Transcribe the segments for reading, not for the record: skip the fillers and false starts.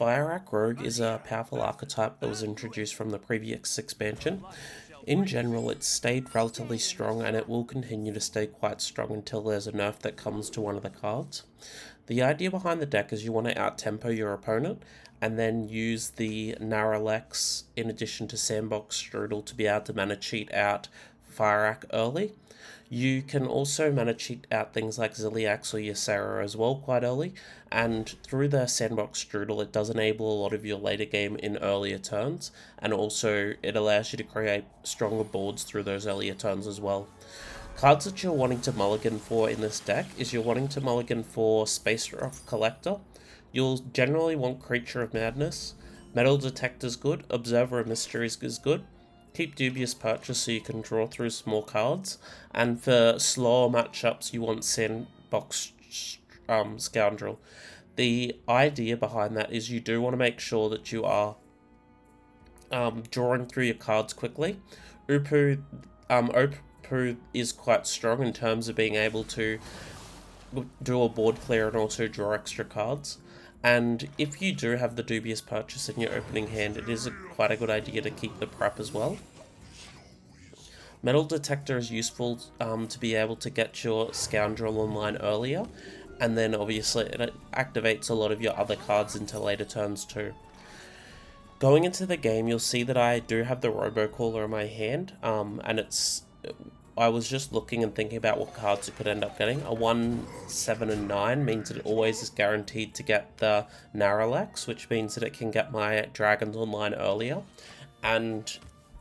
Fyrakk Rogue is a powerful archetype that was introduced from the previous expansion. In general, it's stayed relatively strong and it will continue to stay quite strong until there's a nerf that comes to one of the cards. The idea behind the deck is you want to out-tempo your opponent and then use the Naralex in addition to Sandbox Strudel to be able to mana cheat out Fyrakk early. You can also mana cheat out things like Ziliax or Ysera as well quite early, and through the Sandbox Strudel it does enable a lot of your later game in earlier turns, and also it allows you to create stronger boards through those earlier turns as well. Cards that you're wanting to mulligan for in this deck is you're wanting to mulligan for Spacerock Collector. You'll generally want Creature of Madness, Metal Detector is good, Observer of Mysteries is good. Keep Dubious Purchase so you can draw through small cards, and for slower matchups you want Sandbox Scoundrel. The idea behind that is you do want to make sure that you are drawing through your cards quickly. Upu is quite strong in terms of being able to do a board clear and also draw extra cards. And if you do have the Dubious Purchase in your opening hand, it is quite a good idea to keep the prep as well. Metal Detector is useful to be able to get your Scoundrel online earlier, and then obviously it activates a lot of your other cards into later turns too. Going into the game, you'll see that I do have the Robocaller in my hand, and I was just looking and thinking about what cards it could end up getting. A 1, 7, and 9 means that it always is guaranteed to get the Naralex, which means that it can get my dragons online earlier. And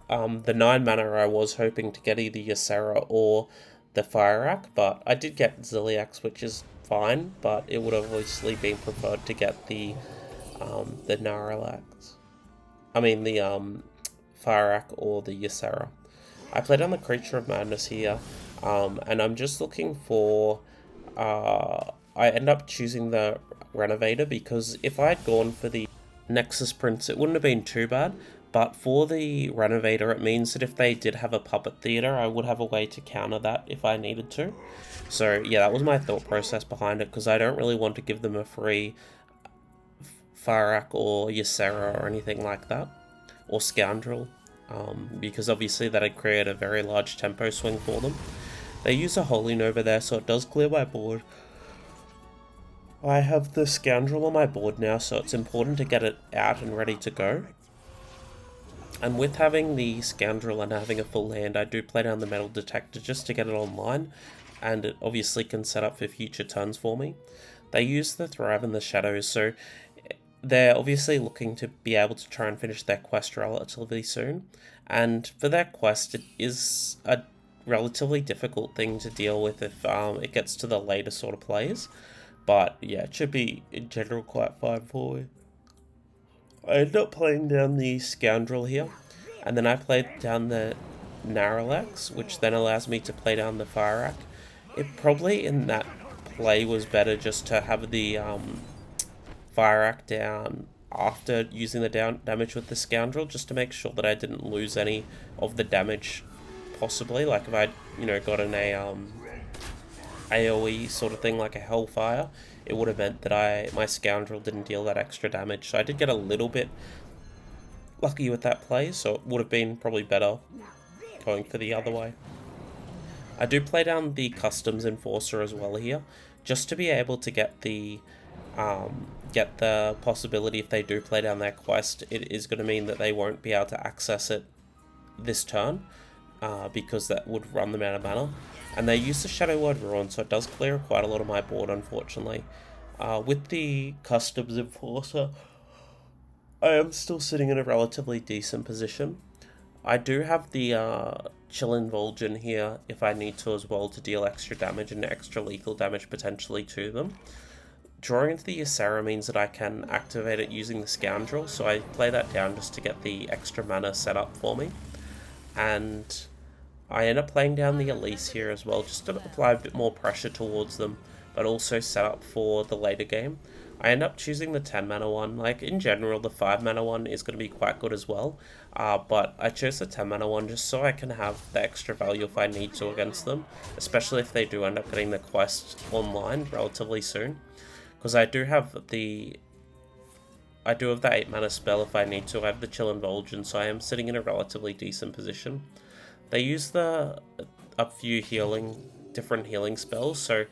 the 9 mana I was hoping to get either Ysera or the Fyrakk, but I did get Ziliax, which is fine, but it would have obviously been preferred to get the Naralex. I mean the Fyrakk or the Ysera. I played on the Creature of Madness here, and I'm just looking for... I end up choosing the Renovator because if I had gone for the Nexus Prince, it wouldn't have been too bad, but for the Renovator, it means that if they did have a Puppet Theater, I would have a way to counter that if I needed to. So yeah, that was my thought process behind it, because I don't really want to give them a free Fyrakk or Ysera or anything like that, or Scoundrel. Because obviously that'd create a very large tempo swing for them. They use a Holy Nova there, so it does clear my board. I have the Scoundrel on my board now, so it's important to get it out and ready to go. And with having the Scoundrel and having a full hand, I do play down the Metal Detector just to get it online, and it obviously can set up for future turns for me. They use the Thrive in the Shadows, so they're obviously looking to be able to try and finish their quest relatively soon, and for that quest it is a relatively difficult thing to deal with if it gets to the later sort of plays, but yeah, it should be in general quite fine for me. I ended up playing down the Scoundrel here, and then I played down the Naralex, which then allows me to play down the Fyrakk. It probably in that play was better just to have the Fyrakk down after using the damage with the Scoundrel, just to make sure that I didn't lose any of the damage, possibly. Like if I'd, gotten a AoE sort of thing like a Hellfire, it would have meant that my Scoundrel didn't deal that extra damage. So I did get a little bit lucky with that play, so it would have been probably better going for the other way. I do play down the Customs Enforcer as well here, just to be able to get the possibility if they do play down their quest, it is going to mean that they won't be able to access it this turn, because that would run them out of mana. And they use the Shadow Word Ruin, so it does clear quite a lot of my board, unfortunately. With the Customs Enforcer, I am still sitting in a relatively decent position. I do have the Chillin' Vol'jin here if I need to as well, to deal extra damage and extra lethal damage potentially to them. Drawing into the Ysera means that I can activate it using the Scoundrel, so I play that down just to get the extra mana set up for me. And I end up playing down the Elise here as well, just to apply a bit more pressure towards them, but also set up for the later game. I end up choosing the 10 mana one. Like in general, the 5 mana one is going to be quite good as well, but I chose the 10 mana one just so I can have the extra value if I need to against them, especially if they do end up getting the quest online relatively soon. Because I do have I do have the 8 mana spell if I need to. I have the Chill and Vol'jin, so I am sitting in a relatively decent position. They use a few different healing spells, so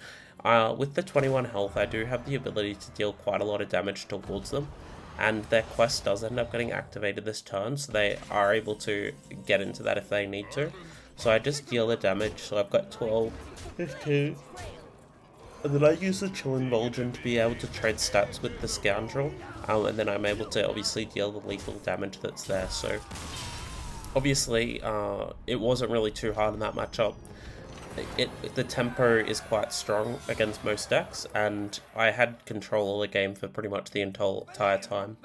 with the 21 health, I do have the ability to deal quite a lot of damage towards them, and their quest does end up getting activated this turn, so they are able to get into that if they need to. So I just deal the damage, so I've got 12, 15, and then I use the Chill and Vol'jin to be able to trade stats with the Scoundrel, and then I'm able to obviously deal the lethal damage that's there. So obviously it wasn't really too hard in that matchup. The tempo is quite strong against most decks, and I had control of the game for pretty much the entire time.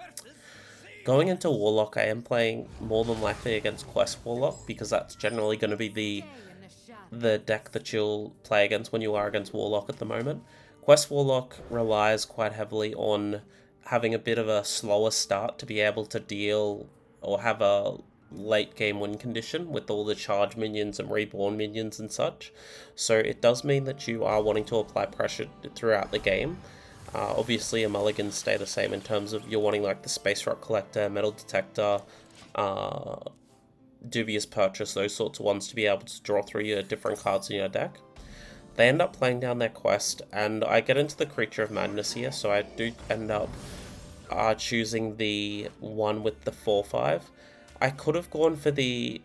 Going into Warlock, I am playing more than likely against Quest Warlock, because that's generally going to be the deck that you'll play against when you are against Warlock at the moment. Quest Warlock relies quite heavily on having a bit of a slower start to be able to deal or have a late game win condition with all the charge minions and reborn minions and such. So it does mean that you are wanting to apply pressure throughout the game. Obviously your mulligans stay the same in terms of you're wanting like the Spacerock Collector, Metal Detector, Dubious Purchase, those sorts of ones to be able to draw through your different cards in your deck. They end up playing down their quest, and I get into the Creature of Madness here, so I do end up choosing the one with the 4/5. I could have gone for the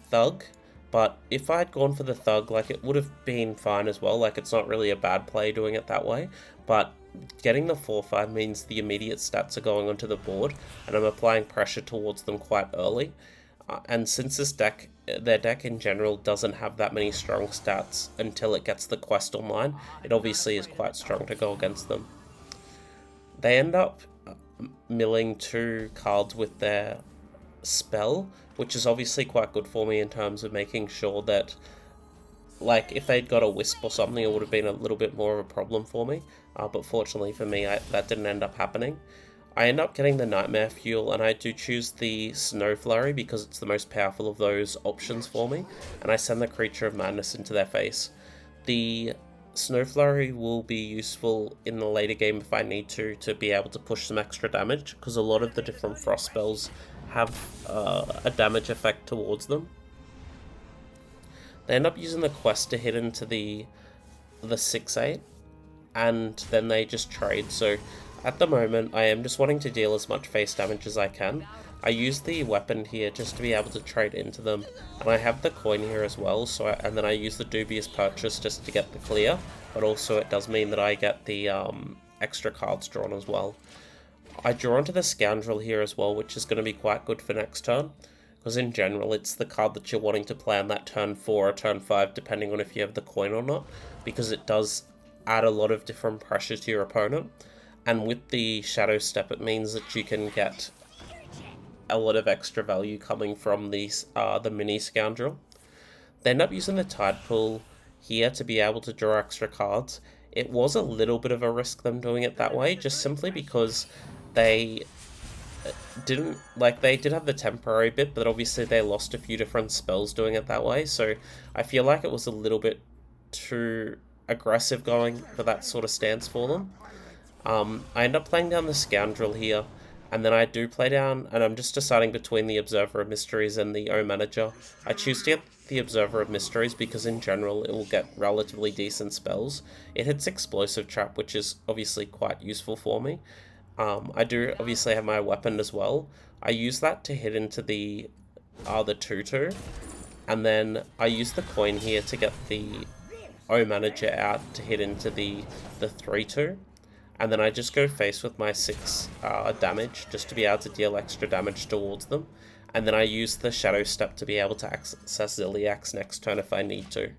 Thug, but if I had gone for the Thug, like, it would have been fine as well. Like, it's not really a bad play doing it that way, but getting the 4/5 means the immediate stats are going onto the board, and I'm applying pressure towards them quite early. And since their deck in general doesn't have that many strong stats until it gets the quest online, it obviously is quite strong to go against them. They end up milling 2 cards with their spell, which is obviously quite good for me in terms of making sure that, like, if they'd got a Wisp or something, it would have been a little bit more of a problem for me. But fortunately for me, that didn't end up happening. I end up getting the Nightmare Fuel, and I do choose the Snow Flurry because it's the most powerful of those options for me, and I send the Creature of Madness into their face. The Snow Flurry will be useful in the later game if I need to be able to push some extra damage, because a lot of the different Frost spells have a damage effect towards them. They end up using the quest to hit into the 6/8, and then they just trade. So at the moment, I am just wanting to deal as much face damage as I can. I use the weapon here just to be able to trade into them, and I have the coin here as well, and then I use the Dubious Purchase just to get the clear, but also it does mean that I get the extra cards drawn as well. I draw into the Scoundrel here as well, which is going to be quite good for next turn, because in general it's the card that you're wanting to play on that turn 4 or turn 5, depending on if you have the coin or not, because it does add a lot of different pressure to your opponent. And with the Shadow Step, it means that you can get a lot of extra value coming from the mini Scoundrel. They end up using the Tide Pool here to be able to draw extra cards. It was a little bit of a risk them doing it that way, just simply because they did have the temporary bit, but obviously they lost a few different spells doing it that way, so I feel like it was a little bit too aggressive going for that sort of stance for them. I end up playing down the Scoundrel here, and then I do play down, and I'm just deciding between the Observer of Mysteries and the O-Manager. I choose to get the Observer of Mysteries because in general it will get relatively decent spells. It hits Explosive Trap, which is obviously quite useful for me. I do obviously have my weapon as well. I use that to hit into the 2/2, and then I use the coin here to get the O-Manager out to hit into the 3/2. And then I just go face with my 6 damage, just to be able to deal extra damage towards them. And then I use the Shadow Step to be able to access Ziliax next turn if I need to.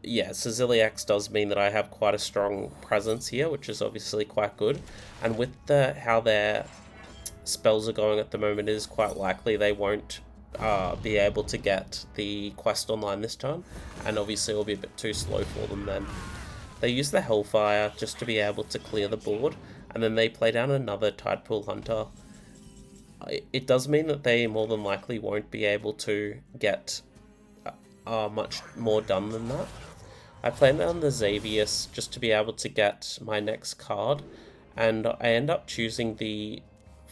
Yeah, so Ziliax does mean that I have quite a strong presence here, which is obviously quite good. And with how their spells are going at the moment, it is quite likely they won't be able to get the quest online this turn. And obviously it will be a bit too slow for them then. They use the Hellfire just to be able to clear the board, and then they play down another Tidepool Hunter. It does mean that they more than likely won't be able to get much more done than that. I play down the Xavius just to be able to get my next card, and I end up choosing the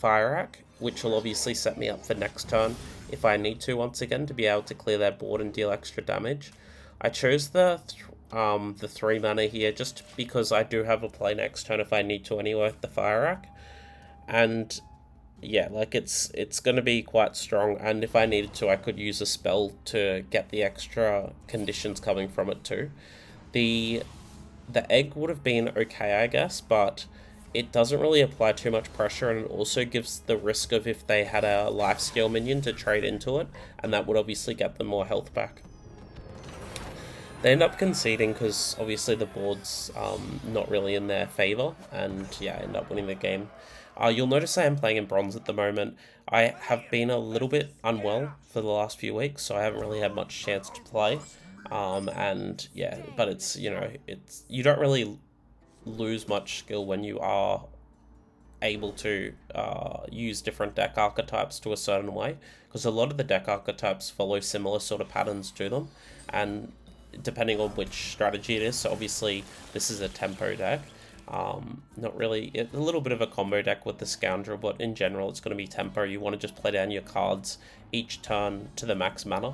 Fyrakk, which will obviously set me up for next turn if I need to once again to be able to clear their board and deal extra damage. I chose the 3 mana here just because I do have a play next turn if I need to anyway with the Fyrakk, and yeah, like it's going to be quite strong, and if I needed to I could use a spell to get the extra conditions coming from it too. The egg would have been okay, I guess, but it doesn't really apply too much pressure, and it also gives the risk of if they had a lifesteal minion to trade into it, and that would obviously get them more health back. They end up conceding because obviously the board's not really in their favour, and yeah, end up winning the game. You'll notice I am playing in bronze at the moment. I have been a little bit unwell for the last few weeks, so I haven't really had much chance to play. And yeah, but it's, you know, you don't really lose much skill when you are able to use different deck archetypes to a certain way, because a lot of the deck archetypes follow similar sort of patterns to them, and depending on which strategy it is. So obviously this is a tempo deck, not really a little bit of a combo deck with the Scoundrel, but in general it's going to be tempo. You want to just play down your cards each turn to the max mana,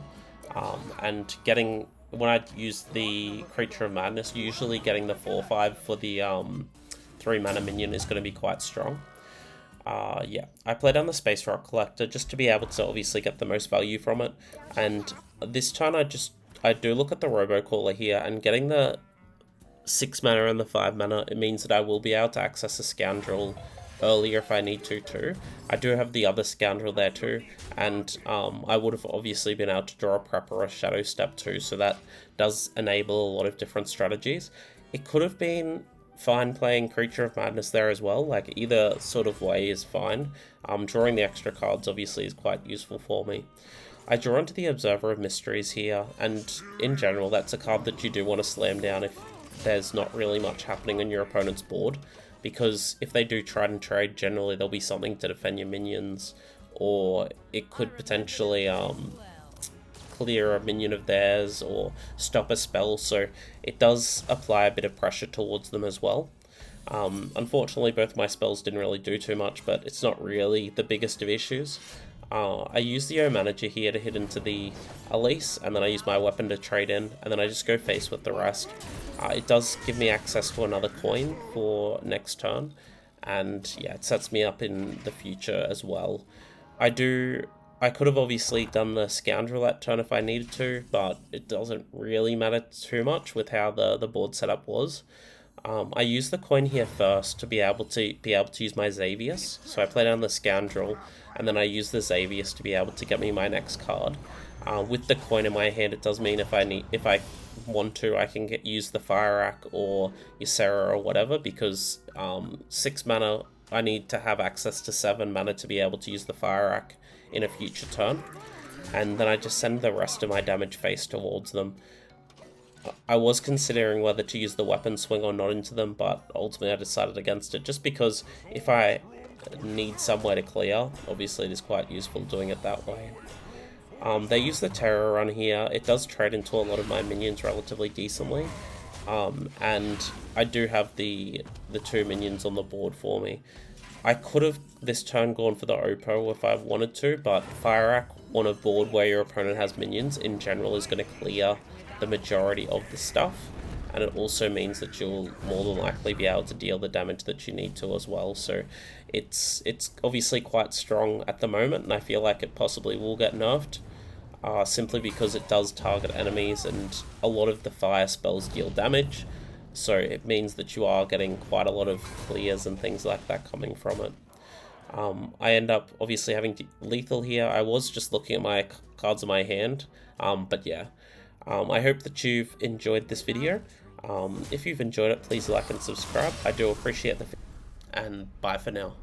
and getting, when I use the Creature of Madness, usually getting the 4/5 for the 3 mana minion is going to be quite strong. Yeah, I play down the Spacerock Collector just to be able to obviously get the most value from it, and this turn I do look at the Robocaller here, and getting the 6 mana and the 5 mana, it means that I will be able to access a Scoundrel earlier if I need to too. I do have the other Scoundrel there too, and I would have obviously been able to draw a Prep or a Shadow Step too, so that does enable a lot of different strategies. It could have been fine playing Creature of Madness there as well, like either sort of way is fine. Drawing the extra cards obviously is quite useful for me. I draw into the Observer of Mysteries here, and in general that's a card that you do want to slam down if there's not really much happening on your opponent's board, because if they do try and trade, generally there'll be something to defend your minions, or it could potentially clear a minion of theirs or stop a spell, so it does apply a bit of pressure towards them as well. Unfortunately both my spells didn't really do too much, but it's not really the biggest of issues. I use the O Manager here to hit into the Elise, and then I use my weapon to trade in, and then I just go face with the rest. It does give me access to another coin for next turn, and yeah, it sets me up in the future as well. I could have obviously done the Scoundrel that turn if I needed to, but it doesn't really matter too much with how the board setup was. I use the coin here first to be able to use my Xavius, so I play down the Scoundrel, and then I use the Xavius to be able to get me my next card. With the coin in my hand, it does mean if I want to, I can use the Fyrakk or Ysera or whatever, because 6 mana, I need to have access to 7 mana to be able to use the Fyrakk in a future turn, and then I just send the rest of my damage face towards them. I was considering whether to use the weapon swing or not into them, but ultimately I decided against it, just because if I need somewhere to clear, obviously it is quite useful doing it that way. They use the Terror Run here. It does trade into a lot of my minions relatively decently, and I do have the 2 minions on the board for me. I could have this turn gone for the Oppo if I wanted to, but Fyrakk on a board where your opponent has minions in general is going to clear the majority of the stuff, and it also means that you'll more than likely be able to deal the damage that you need to as well. So it's obviously quite strong at the moment, and I feel like it possibly will get nerfed, simply because it does target enemies, and a lot of the fire spells deal damage, so it means that you are getting quite a lot of clears and things like that coming from it. I end up obviously having lethal here. I was just looking at my cards in my hand, but yeah. I hope that you've enjoyed this video. If you've enjoyed it, please like and subscribe. I do appreciate the and bye for now.